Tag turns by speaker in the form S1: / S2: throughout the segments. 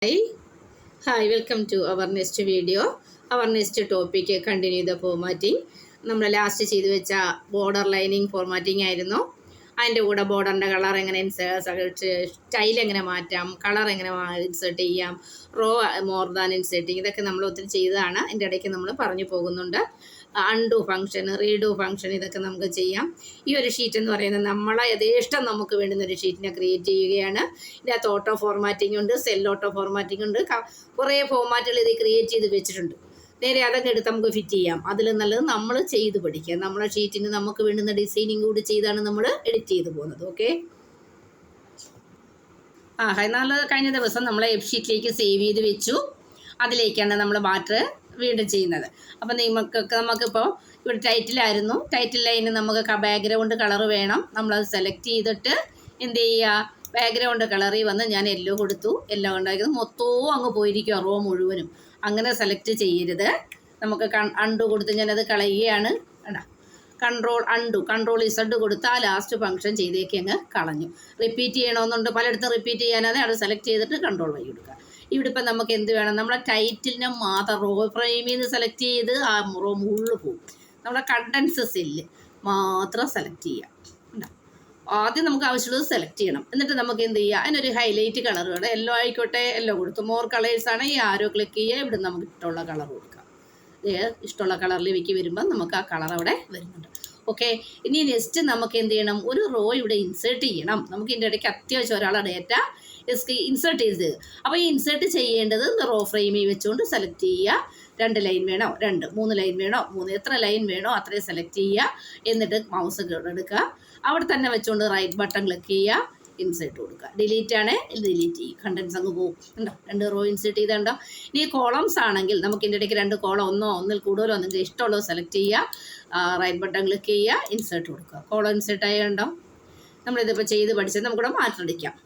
S1: Hi, welcome to our next video. Our next topic continue the formatting. നമ്മൾ last ചെയ്ത് വെച്ച border lining formatting ആയിരുന്നു. അതിൻ്റെ കൂടെ ബോർഡറിൻ്റെ കളർ എങ്ങനെ സ്റ്റൈൽ എങ്ങനെ മാറ്റാം, കളർ എങ്ങനെ ഇൻസേർട്ട് ചെയ്യാം, റോ മോർ ദാൻ ഇൻസേർട്ടിങ്, ഇതൊക്കെ നമ്മൾ ഒത്തിരി ചെയ്തതാണ്. അതിൻ്റെ ഇടയ്ക്ക് നമ്മൾ പറഞ്ഞു പോകുന്നുണ്ട്. അൺഡു ഫംഗ്ഷൻ, റീഡു ഫംഗ്ഷൻ, ഇതൊക്കെ നമുക്ക് ചെയ്യാം. ഈ ഒരു ഷീറ്റ് എന്ന് പറയുന്നത് നമ്മളെ യഥേഷ്ടം നമുക്ക് വേണ്ടുന്ന ഒരു ഷീറ്റിനെ ക്രിയേറ്റ് ചെയ്യുകയാണ്. ഇതിനകത്ത് ഓട്ടോ ഫോർമാറ്റിംഗ് ഉണ്ട്, സെൽ ഓട്ടോ ഫോർമാറ്റിംഗ് ഉണ്ട്, കുറേ ഫോർമാറ്റുകൾ ഇത് ക്രിയേറ്റ് ചെയ്ത് വെച്ചിട്ടുണ്ട്. നേരെ അതൊക്കെ എടുത്ത് നമുക്ക് ഫിറ്റ് ചെയ്യാം. അതിൽ നല്ലത് നമ്മൾ ചെയ്ത് പഠിക്കുക. നമ്മളെ ഷീറ്റിന് നമുക്ക് വേണ്ടുന്ന ഡിസൈനിങ് കൂടി ചെയ്താണ് നമ്മൾ എഡിറ്റ് ചെയ്ത് പോകുന്നത്. ഓക്കെ, എന്നാൽ കഴിഞ്ഞ ദിവസം നമ്മൾ എഫ് ഷീറ്റിലേക്ക് സേവ് ചെയ്ത് വെച്ചു. അതിലേക്കാണ് നമ്മൾ ബാറ്റർ വീണ്ടും ചെയ്യുന്നത്. അപ്പം നമുക്കിപ്പോൾ ഇവിടെ ടൈറ്റിലായിരുന്നു. ടൈറ്റിൽ ലൈന് നമുക്ക് ബാക്ക്ഗ്രൗണ്ട് കളർ വേണം. നമ്മളത് സെലക്ട് ചെയ്തിട്ട് എന്ത് ചെയ്യുക, ബാക്ക്ഗ്രൗണ്ട് കളറിൽ വന്ന് ഞാൻ യെല്ലോ കൊടുത്തു. യെല്ലോ ഉണ്ടാക്കിയത് മൊത്തവും അങ്ങ് പോയിരിക്കുക, റോ മുഴുവനും. അങ്ങനെ സെലക്ട് ചെയ്യരുത്. നമുക്ക് അണ്ടു കൊടുത്ത് ഞാനത് കളയുകയാണ്. കൺട്രോൾ ഇസഡ് കൊടുത്താൽ ലാസ്റ്റ് ഫംഗ്ഷൻ ചെയ്തേക്ക് അങ്ങ് കളഞ്ഞു. റിപ്പീറ്റ് ചെയ്യണമെന്നുണ്ട്, പലയിടത്തും റിപ്പീറ്റ് ചെയ്യാനാണ്. അത് സെലക്ട് ചെയ്തിട്ട് കൺട്രോൾ വഴി കൊടുക്കുക. ഇവിടെ ഇപ്പം നമുക്ക് എന്ത് വേണം, നമ്മളെ ടൈറ്റിലിനെ മാത്രം റോ ഫ്രെയിമിൽ നിന്ന് സെലക്ട് ചെയ്ത് ആ റോ മുകളിൽ പോകും. നമ്മളെ കണ്ടൻസ് സെല്ല് മാത്രം സെലക്ട് ചെയ്യാം. ആദ്യം നമുക്ക് ആവശ്യമുള്ളത് സെലക്ട് ചെയ്യണം. എന്നിട്ട് നമുക്ക് എന്ത് ചെയ്യുക, അതിനൊരു ഹൈലൈറ്റ് കളർ വേണം. യെല്ലോ ആയിക്കോട്ടെ, യെല്ലോ കൊടുത്തു. മോർ കളേഴ്സാണ്, ഈ ആരോ ക്ലിക്ക് ചെയ്യുക. ഇവിടെ നമുക്ക് ഇഷ്ടമുള്ള കളർ കൊടുക്കാം. ഇഷ്ടമുള്ള കളറിലേക്ക് വരുമ്പോൾ നമുക്ക് ആ കളർ അവിടെ വരുന്നുണ്ട്. ഓക്കെ, ഇനി നെക്സ്റ്റ് നമുക്ക് എന്ത് ചെയ്യണം, ഒരു റോ ഇവിടെ ഇൻസേർട്ട് ചെയ്യണം. നമുക്ക് ഇതിൻ്റെ ഇടയ്ക്ക് അത്യാവശ്യം ഒരാളുടെ ഡേറ്റ ഇൻസേർട്ട് ചെയ്ത്. അപ്പോൾ ഈ ഇൻസേർട്ട് ചെയ്യേണ്ടത് റോ ഫ്രെയിമിൽ വെച്ചുകൊണ്ട് സെലക്ട് ചെയ്യുക. 2 ലൈൻ വേണോ, 2, 3 ലൈൻ വേണോ, 3, എത്ര ലൈൻ വേണോ അത്രയും സെലക്ട് ചെയ്യുക. എന്നിട്ട് മൗസ് എടുക്കുക. അവിടെ തന്നെ വെച്ചുകൊണ്ട് റൈറ്റ് ബട്ടൺ ക്ലിക്ക് ചെയ്യുക, ഇൻസേർട്ട് കൊടുക്കുക. ഡിലീറ്റ് ആണ്, ഡിലീറ്റ് ചെയ്യും. കണ്ടൻസ് അങ്ങ് പോകും. ഉണ്ടോ, 2 റോ ഇൻസേർട്ട് ചെയ്തുണ്ടോ. ഇനി കോളംസ് ആണെങ്കിൽ നമുക്ക് ഇതിൻ്റെ ഇടയ്ക്ക് 2 കോളം, ഒന്നിൽ കൂടുതലോ നിങ്ങൾക്ക് ഇഷ്ടമുള്ളത് സെലക്ട് ചെയ്യുക. റൈറ്റ് ബട്ടൺ ക്ലിക്ക് ചെയ്യുക, ഇൻസേർട്ട് കൊടുക്കുക. കോളം ഇൻസേർട്ട് ആയതുണ്ടോ. നമ്മളിതിപ്പോൾ ചെയ്ത് പഠിച്ചത് നമുക്കിവിടെ മാറ്റടിക്കാം.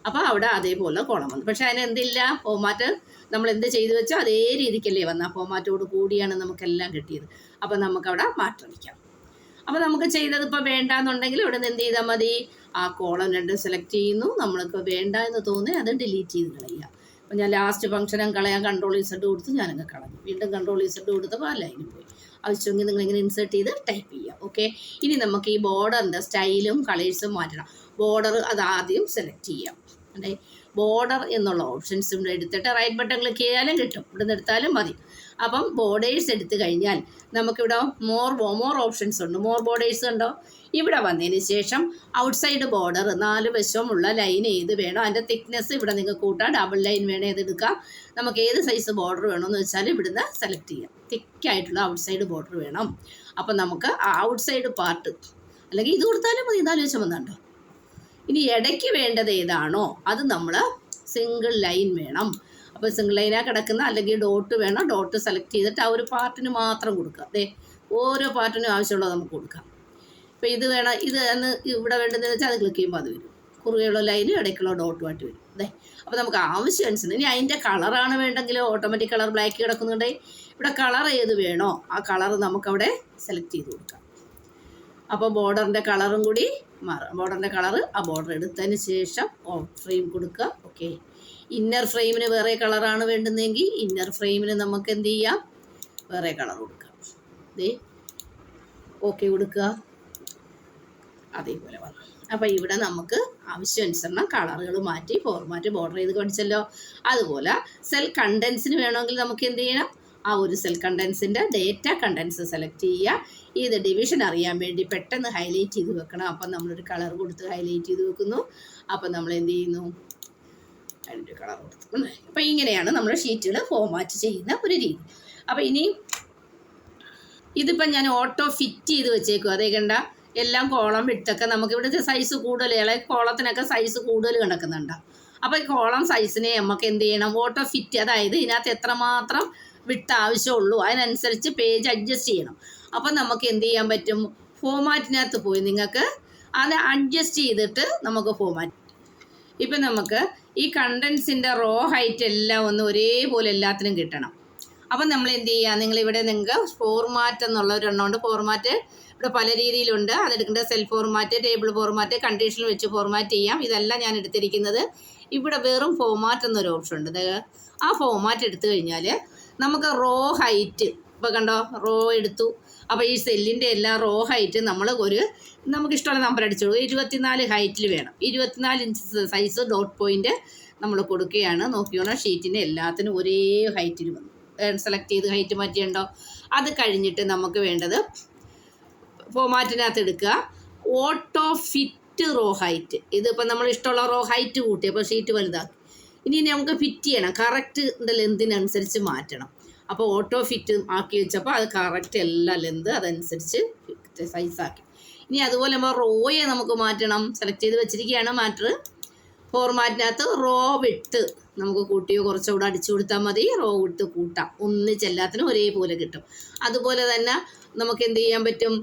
S1: അപ്പോൾ അവിടെ അതേപോലെ കോളം വന്നു. പക്ഷേ അതിന് എന്തില്ല, ഫോമാറ്റ് നമ്മൾ എന്ത് ചെയ്തു വെച്ചാൽ അതേ രീതിക്കല്ലേ വന്ന. ആ ഫോമാറ്റോട് കൂടിയാണ് നമുക്കെല്ലാം കിട്ടിയത്. അപ്പോൾ നമുക്കവിടെ മാറ്റടിക്കാം. അപ്പോൾ നമുക്ക് ചെയ്തതിപ്പോൾ വേണ്ടാന്നുണ്ടെങ്കിൽ ഇവിടെ നിന്ന് എന്ത് ചെയ്താൽ മതി, ആ കോളം 2 സെലക്ട് ചെയ്യുന്നു. നമ്മൾക്ക് വേണ്ട എന്ന് തോന്നി അത് ഡിലീറ്റ് ചെയ്ത് കളയുക. അപ്പോൾ ഞാൻ ലാസ്റ്റ് ഫംഗ്ഷനും കളയാൻ കൺട്രോൾ ഇസഡ് കൊടുത്ത് ഞാനങ്ങ് കളഞ്ഞു. വീണ്ടും കൺട്രോൾ ഇസഡ് കൊടുത്തപ്പോൾ ആ ലൈനിൽ പോയി. ആവശ്യമെങ്കിൽ നിങ്ങളിങ്ങനെ ഇൻസേർട്ട് ചെയ്ത് ടൈപ്പ് ചെയ്യുക. ഓക്കെ, ഇനി നമുക്ക് ഈ ബോർഡറിൻ്റെ സ്റ്റൈലും കളേഴ്സും മാറ്റണം. ബോർഡർ അത് ആദ്യം സെലക്ട് ചെയ്യാം. അല്ലേ, ബോർഡർ എന്നുള്ള ഓപ്ഷൻസ് ഇവിടെ എടുത്തിട്ട് റൈറ്റ് ബട്ടൺ ക്ലിക്ക് ചെയ്യാനും കിട്ടും. ഇവിടെ നിന്ന് എടുത്താലും മതി. അപ്പം ബോർഡേഴ്സ് എടുത്തു കഴിഞ്ഞാൽ നമുക്കിവിടെ മോർ ഓപ്ഷൻസ് ഉണ്ട്. മോർ ബോർഡേഴ്സ് ഉണ്ടോ. ഇവിടെ വന്നതിന് ശേഷം ഔട്ട്സൈഡ് ബോർഡർ 4 വശമുള്ള ലൈൻ ഏത് വേണോ, അതിൻ്റെ തിക്നെസ് ഇവിടെ നിങ്ങൾക്ക് കൂട്ടാം. ഡബിൾ ലൈൻ വേണേൽ ഏതെടുക്കാം. നമുക്ക് ഏത് സൈസ് ബോർഡർ വേണമെന്ന് വെച്ചാൽ ഇവിടുന്ന് സെലക്ട് ചെയ്യാം. തിക്കായിട്ടുള്ള ഔട്ട്സൈഡ് ബോർഡർ വേണം. അപ്പം നമുക്ക് ആ ഔട്ട്സൈഡ് പാർട്ട് അല്ലെങ്കിൽ ഇത് കൊടുത്താലും മതി. 4 വശം വന്നുണ്ടോ. ഇനി ഇടയ്ക്ക് വേണ്ടത് ഏതാണോ അത് നമ്മൾ സിംഗിൾ ലൈൻ വേണം. അപ്പോൾ സിംഗിൾ ലൈനാണ് കിടക്കുന്ന, അല്ലെങ്കിൽ ഡോട്ട് വേണം. ഡോട്ട് സെലക്ട് ചെയ്തിട്ട് ആ ഒരു പാർട്ടിന് മാത്രം കൊടുക്കുക. അതെ, ഓരോ പാർട്ടിനും ആവശ്യമുള്ളത് നമുക്ക് കൊടുക്കാം. ഇപ്പോൾ ഇത് വേണം, ഇത് ഇവിടെ വേണ്ടതെന്ന് വെച്ചാൽ അത് ക്ലിക്ക് ചെയ്യുമ്പോൾ അത് വരും. കുറുകയുള്ള ലൈനും ഇടയ്ക്കുള്ള ഡോട്ടുമായിട്ട് വരും. അതെ, അപ്പോൾ നമുക്ക് ആവശ്യം അനുസരിച്ച്. ഇനി അതിൻ്റെ കളറാണ് വേണ്ടെങ്കിൽ ഓട്ടോമാറ്റിക് കളർ ബ്ലാക്ക് കിടക്കുന്നുണ്ടെങ്കിൽ ഇവിടെ കളർ ഏത് വേണോ ആ കളർ നമുക്കവിടെ സെലക്ട് ചെയ്ത് കൊടുക്കാം. അപ്പോൾ ബോർഡറിൻ്റെ കളറും കൂടി മാറും. ബോർഡറിൻ്റെ കളറ് ആ ബോർഡർ എടുത്തതിന് ശേഷം ഫ്രെയിം കൊടുക്കുക. ഓക്കെ, ഇന്നർ ഫ്രെയിമിന് വേറെ കളറാണ് വേണ്ടുന്നതെങ്കിൽ ഇന്നർ ഫ്രെയിമിന് നമുക്ക് എന്ത് ചെയ്യാം, വേറെ കളർ കൊടുക്കാം. ദേ ഓക്കെ കൊടുക്കുക. അതേപോലെ വന്നു. അപ്പോൾ ഇവിടെ നമുക്ക് ആവശ്യാനുസരണം കളറുകൾ മാറ്റി ഫോർമാറ്റ് ബോർഡർ ചെയ്ത് പഠിച്ചല്ലോ. അതുപോലെ സെൽ കണ്ടൻസിന് വേണമെങ്കിൽ നമുക്ക് എന്ത് ചെയ്യണം, ആ ഒരു സെൽ കണ്ടൻസിൻ്റെ ഡേറ്റ കണ്ടൻസ് സെലക്ട് ചെയ്യുക. ഇത് ഡിവിഷൻ അറിയാൻ വേണ്ടി പെട്ടെന്ന് ഹൈലൈറ്റ് ചെയ്ത് വെക്കണം. അപ്പം നമ്മളൊരു കളർ കൊടുത്ത് ഹൈലൈറ്റ് ചെയ്ത് വെക്കുന്നു. അപ്പം നമ്മൾ എന്ത് ചെയ്യുന്നു, അതിൻ്റെ കളർ കൊടുത്തു. അപ്പം ഇങ്ങനെയാണ് നമ്മൾ ഷീറ്റുകൾ ഫോർമാറ്റ് ചെയ്യുന്ന ഒരു രീതി. അപ്പോൾ ഇനി ഇതിപ്പം ഞാൻ ഓട്ടോ ഫിറ്റ് ചെയ്ത് വെച്ചേക്കും. അതേ കണ്ട എല്ലാം കോളം വിട്ടൊക്കെ നമുക്ക് ഇവിടുത്തെ സൈസ് കൂടുതൽ, ഇളയ കോളത്തിനൊക്കെ സൈസ് കൂടുതൽ കിടക്കുന്നുണ്ട്. അപ്പോൾ ഈ കോളം സൈസിനെ നമുക്ക് എന്ത് ചെയ്യണം, ഓട്ടോ ഫിറ്റ്, അതായത് ഇതിനകത്ത് എത്രമാത്രം വിട്ട് ആവശ്യമുള്ളൂ അതിനനുസരിച്ച് പേജ് അഡ്ജസ്റ്റ് ചെയ്യണം. അപ്പം നമുക്ക് എന്ത് ചെയ്യാൻ പറ്റും, ഫോമാറ്റിനകത്ത് പോയി നിങ്ങൾക്ക് അത് അഡ്ജസ്റ്റ് ചെയ്തിട്ട് നമുക്ക് ഫോമാറ്റ്. ഇപ്പം നമുക്ക് ഈ കണ്ടൻസിൻ്റെ റോ ഹൈറ്റ് എല്ലാം ഒന്ന് ഒരേപോലെ എല്ലാത്തിനും കിട്ടണം. അപ്പം നമ്മൾ എന്ത് ചെയ്യുക, നിങ്ങളിവിടെ നിങ്ങൾക്ക് ഫോർമാറ്റ് എന്നുള്ള ഒരെണ്ണമുണ്ട്. ഫോർമാറ്റ് ഇവിടെ പല രീതിയിലുണ്ട്. അതെടുക്കേണ്ട സെൽ ഫോർമാറ്റ്, ടേബിൾ ഫോർമാറ്റ്, കണ്ടീഷനിൽ വെച്ച് ഫോർമാറ്റ് ചെയ്യാം. ഇതെല്ലാം ഞാൻ എടുത്തിരിക്കുന്നത് ഇവിടെ വെറും ഫോർമാറ്റ് എന്നൊരു ഓപ്ഷൻ ഉണ്ട്. ആ ഫോർമാറ്റ് എടുത്തു കഴിഞ്ഞാൽ നമുക്ക് റോ ഹൈറ്റ് ഇപ്പോൾ കണ്ടോ, റോ എടുത്തു. അപ്പോൾ ഈ സെല്ലിൻ്റെ എല്ലാ റോ ഹൈറ്റ് നമുക്ക് ഇഷ്ടമുള്ള നമ്പർ അടിച്ചു 24 ഹൈറ്റിൽ വേണം. 24 ഇഞ്ച് സൈസ് ഡോട്ട് പോയിൻ്റ് നമ്മൾ കൊടുക്കുകയാണ്. നോക്കിയോണം, ഷീറ്റിൻ്റെ എല്ലാത്തിനും ഒരേ ഹൈറ്റിൽ വന്നു. സെലക്ട് ചെയ്ത് ഹൈറ്റ് മാറ്റിയുണ്ടോ. അത് കഴിഞ്ഞിട്ട് നമുക്ക് വേണ്ടത് ഫോർമാറ്റിനകത്ത് എടുക്കുക, ഓട്ടോ ഫിറ്റ് റോ ഹൈറ്റ്. ഇതിപ്പോൾ നമ്മൾ ഇഷ്ടമുള്ള റോ ഹൈറ്റ് കൂട്ടി, അപ്പോൾ ഷീറ്റ് വലുതാക്കി. ഇനി നമുക്ക് ഫിറ്റ് ചെയ്യണം, കറക്റ്റ് ലെന്തിനനുസരിച്ച് മാറ്റണം. അപ്പോൾ ഓട്ടോ ഫിറ്റ് ആക്കി വെച്ചപ്പോൾ അത് കറക്റ്റ് എല്ലാ ലെന്ത് അതനുസരിച്ച് സൈസാക്കി. ഇനി അതുപോലെ നമ്മൾ റോയെ നമുക്ക് മാറ്റണം. സെലക്ട് ചെയ്ത് വെച്ചിരിക്കുകയാണ് മാറ്റർ. ഫോർമാറ്റിനകത്ത് റോ വിട്ട് നമുക്ക് കൂട്ടിയോ കുറച്ചോ കൂടെ അടിച്ചു കൊടുത്താൽ മതി. റോ വിട്ട് കൂട്ടാം, ഒന്നിച്ചെല്ലാത്തിനും ഒരേപോലെ കിട്ടും. അതുപോലെ തന്നെ നമുക്ക് എന്ത് ചെയ്യാൻ പറ്റും,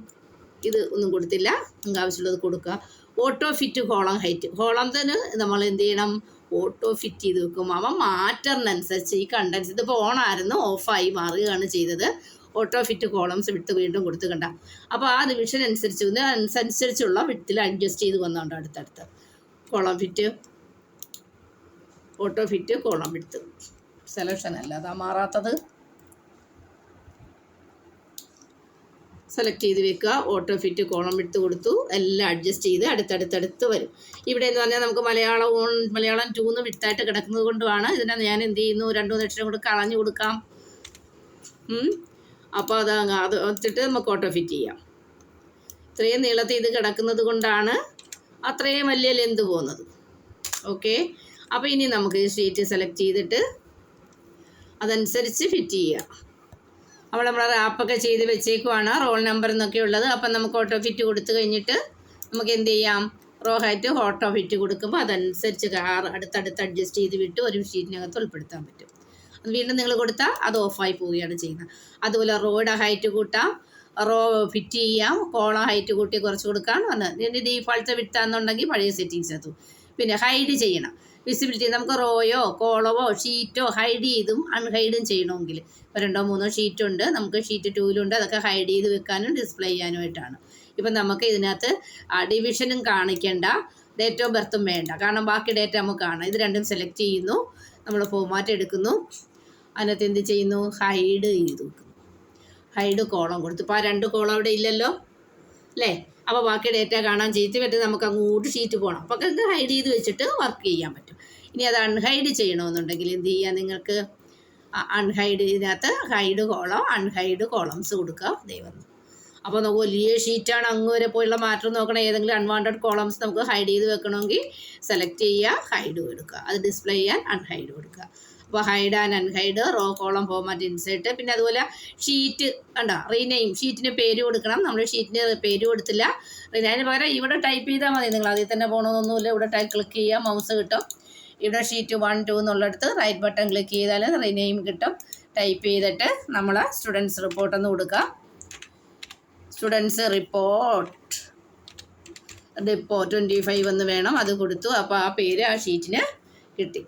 S1: ഇത് ഒന്നും കൊടുത്തില്ല, നമുക്ക് ആവശ്യമുള്ളത് കൊടുക്കുക. Auto fit column height. കോളത്തിന് നമ്മൾ എന്ത് ചെയ്യണം, ഓട്ടോ ഫിറ്റ് ചെയ്ത് വെക്കും. അവൻ മാറ്ററിനനുസരിച്ച് ഈ കണ്ടൻസ് ഇതിപ്പോൾ ഓണായിരുന്നു, ഓഫായി മാറുകയാണ് ചെയ്തത്. ഓട്ടോ ഫിറ്റ് കോളംസ് വിട്ട് വീണ്ടും കൊടുത്ത് കണ്ട. അപ്പോൾ ആ ഡിവിഷൻ അനുസരിച്ചുള്ള വിട്ടിൽ അഡ്ജസ്റ്റ് ചെയ്ത് വന്നുകൊണ്ട് അടുത്തടുത്ത് column fit, auto fit, column വിട്ട് സെലക്ഷൻ അല്ല അതാ മാറാത്തത്. സെലക്ട് ചെയ്ത് വെക്കുക, ഓട്ടോ ഫിറ്റ് കോളം വിട്ട് കൊടുത്തു, എല്ലാം അഡ്ജസ്റ്റ് ചെയ്ത് അടുത്തടുത്തടുത്ത് വരും. ഇവിടെ എന്ന് പറഞ്ഞാൽ നമുക്ക് മലയാളം 2 വിട്ടായിട്ട് കിടക്കുന്നത് കൊണ്ടുമാണ്. ഇതിനെ ഞാൻ എന്ത് ചെയ്യുന്നു, 2-3 അക്ഷരം കൂടെ കളഞ്ഞു കൊടുക്കാം. അപ്പോൾ അത് വെച്ചിട്ട് നമുക്ക് ഓട്ടോ ഫിറ്റ് ചെയ്യാം. ഇത്രയും നീളത്തിൽ ഇത് കിടക്കുന്നത് കൊണ്ടാണ് അത്രയും വലിയ ലെന്ത് പോകുന്നത്. ഓക്കെ, അപ്പോൾ ഇനി നമുക്ക് ഷീറ്റ് സെലക്ട് ചെയ്തിട്ട് അതനുസരിച്ച് ഫിറ്റ് ചെയ്യാം. അവിടെ നമ്മൾ റാപ്പൊക്കെ ചെയ്ത് വെച്ചേക്കുവാണ്, റോൾ നമ്പർ എന്നൊക്കെ ഉള്ളത്. അപ്പം നമുക്ക് ഓട്ടോ ഫിറ്റ് കൊടുത്തു കഴിഞ്ഞിട്ട് നമുക്ക് എന്ത് ചെയ്യാം, റോ ഹൈറ്റ് ഓട്ടോ ഫിറ്റ് കൊടുക്കുമ്പോൾ അതനുസരിച്ച് അടുത്തടുത്ത് അഡ്ജസ്റ്റ് ചെയ്ത് വിട്ട് ഒരു ഷീറ്റിനകത്ത് ഉൾപ്പെടുത്താൻ പറ്റും. അത് വീണ്ടും നിങ്ങൾ കൊടുത്താൽ അത് ഓഫായി പോവുകയാണ് ചെയ്യുന്നത്. അതുപോലെ റോയുടെ ഹൈറ്റ് കൂട്ടാം, റോ ഫിറ്റ് ചെയ്യാം, കോളം ഹൈറ്റ് കൂട്ടി കുറച്ച് കൊടുക്കാം. ഇതിൻ്റെ ഡീഫാൾട്ട് വിട്ടാന്നുണ്ടെങ്കിൽ പഴയ സെറ്റിങ്സ് എത്തും. പിന്നെ ഹൈഡ് ചെയ്യണം, വിസിബിലിറ്റി നമുക്ക് റോയോ കോളമോ ഷീറ്റോ ഹൈഡ് ചെയ്തും അൺഹൈഡും ചെയ്യണമെങ്കിൽ ഇപ്പോൾ 2-3 ഷീറ്റുണ്ട്, നമുക്ക് ഷീറ്റ് 2-ലുണ്ട്. അതൊക്കെ ഹൈഡ് ചെയ്ത് വെക്കാനും ഡിസ്പ്ലേ ചെയ്യാനുമായിട്ടാണ്. ഇപ്പം നമുക്ക് ഇതിനകത്ത് ഡിവിഷനും കാണിക്കേണ്ട, ഡേറ്റ് ഓഫ് ബർത്തും വേണ്ട, കാരണം ബാക്കി ഡേറ്റ നമുക്ക് കാണാം. ഇത് രണ്ടും സെലക്ട് ചെയ്യുന്നു, നമ്മൾ ഫോർമാറ്റ് എടുക്കുന്നു, അതിനകത്ത് എന്ത് ചെയ്യുന്നു, ഹൈഡ് ചെയ്ത് വെക്കുന്നു. ഹൈഡ് കോളം കൊടുത്തു. ഇപ്പോൾ ആ 2 കോളം അവിടെ ഇല്ലല്ലോ അല്ലേ. അപ്പോൾ ബാക്കി ഡേറ്റ കാണാൻ ചെയ്ത് പറ്റും, നമുക്ക് അങ്ങോട്ട് ഷീറ്റ് പോകണം. അപ്പോൾ അത് ഹൈഡ് ചെയ്ത് വെച്ചിട്ട് വർക്ക് ചെയ്യാൻ പറ്റും. ഇനി അത് അൺഹൈഡ് ചെയ്യണമെന്നുണ്ടെങ്കിൽ എന്ത് ചെയ്യുക, നിങ്ങൾക്ക് അൺഹൈഡ് ഇതിനകത്ത് ഹൈഡ് കോളം, അൺഹൈഡ് കോളംസ് കൊടുക്കുക. ദൈവം, അപ്പോൾ നമുക്ക് വലിയ ഷീറ്റാണ്, അങ്ങ് വരെ പോയുള്ള മാറ്റം നോക്കണം. ഏതെങ്കിലും അൺവാണ്ടഡ് കോളംസ് നമുക്ക് ഹൈഡ് ചെയ്ത് വെക്കണമെങ്കിൽ സെലക്ട് ചെയ്യുക, ഹൈഡ് കൊടുക്കുക. അത് ഡിസ്പ്ലേ ചെയ്യാൻ അൺഹൈഡ് കൊടുക്കുക. അപ്പോൾ hide and unhide, raw column format insert. പിന്നെ അതുപോലെ ഷീറ്റ് കണ്ടോ, റീനെയിം, ഷീറ്റിന് പേര് കൊടുക്കണം. നമ്മൾ ഷീറ്റിന് പേര് കൊടുത്തില്ല, അതിന് പകരം ഇവിടെ ടൈപ്പ് ചെയ്താൽ മതി. നിങ്ങൾ അതിൽ തന്നെ പോകണമെന്നൊന്നുമില്ല. ഇവിടെ ക്ലിക്ക് ചെയ്യുക, മൗസ് കിട്ടും. ഇവിടെ ഷീറ്റ് 1, 2 എന്നുള്ളിടത്ത് റൈറ്റ് ബട്ടൺ ക്ലിക്ക് ചെയ്താൽ റീനെയിം കിട്ടും. ടൈപ്പ് ചെയ്തിട്ട് നമ്മൾ സ്റ്റുഡൻസ് റിപ്പോർട്ട് എന്ന് കൊടുക്കുക. സ്റ്റുഡൻസ് റിപ്പോർട്ട് 25 എന്ന് വേണം, അത് കൊടുത്തു. അപ്പോൾ ആ പേര് ആ ഷീറ്റിന് കിട്ടി.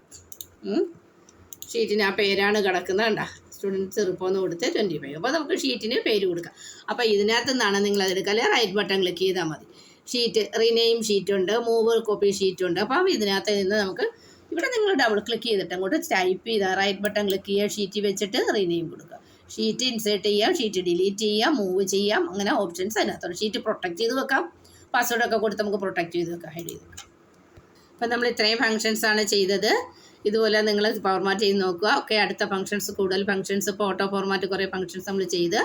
S1: ഷീറ്റിന് ആ പേരാണ് കിടക്കുന്നത് കണ്ട, സ്റ്റുഡൻസ് റിപ്പോർട്ട് കൊടുത്ത് 25. അപ്പോൾ നമുക്ക് ഷീറ്റിന് പേര് കൊടുക്കാം. അപ്പോൾ ഇതിനകത്ത് നിന്നാണ് നിങ്ങൾ അതെടുക്കുക, അല്ലെങ്കിൽ റൈറ്റ് ബട്ടൺ ക്ലിക്ക് ചെയ്താൽ മതി. ഷീറ്റ് റീനെയിം ഷീറ്റുണ്ട്, മൂവ് കോപ്പി ഷീറ്റുണ്ട്. അപ്പോൾ ഇതിനകത്ത് നിന്ന് നമുക്ക് ഇവിടെ നിങ്ങൾ ഡബിൾ ക്ലിക്ക് ചെയ്തിട്ട് അങ്ങോട്ട് ടൈപ്പ് ചെയ്താൽ റൈറ്റ് ബട്ടൺ ക്ലിക്ക് ചെയ്യുക, ഷീറ്റ് വെച്ചിട്ട് റീനെയിം കൊടുക്കുക. ഷീറ്റ് ഇൻസേർട്ട് ചെയ്യാം, ഷീറ്റ് ഡിലീറ്റ് ചെയ്യാം, മൂവ് ചെയ്യാം, അങ്ങനെ ഓപ്ഷൻസ് അതിനകത്തുണ്ട്. ഷീറ്റ് പ്രൊട്ടക്റ്റ് ചെയ്ത് വെക്കാം, പാസ്വേഡൊക്കെ കൊടുത്ത് നമുക്ക് പ്രൊട്ടക്റ്റ് ചെയ്ത് വെക്കാം, ഹൈഡ് ചെയ്ത് വെക്കാം. അപ്പം നമ്മൾ ഇത്രയും ഫങ്ഷൻസാണ് ചെയ്തത്. ഇതുപോലെ നിങ്ങൾ ഫോർമാറ്റ് ചെയ്ത് നോക്കുക. ഓക്കെ, അടുത്ത ഫങ്ഷൻസ്, കൂടുതൽ ഫങ്ഷൻസ്, ഇപ്പോൾ ഓട്ടോ ഫോർമാറ്റ് കുറേ ഫങ്ഷൻസ് നമ്മൾ ചെയ്ത്,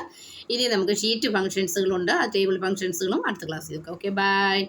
S1: ഇനി നമുക്ക് ഷീറ്റ് ഫങ്ഷൻസുകളുണ്ട്, ആ ടേബിൾ ഫങ്ഷൻസുകളും അടുത്ത ക്ലാസ്സിൽ നോക്കാം. Okay, by.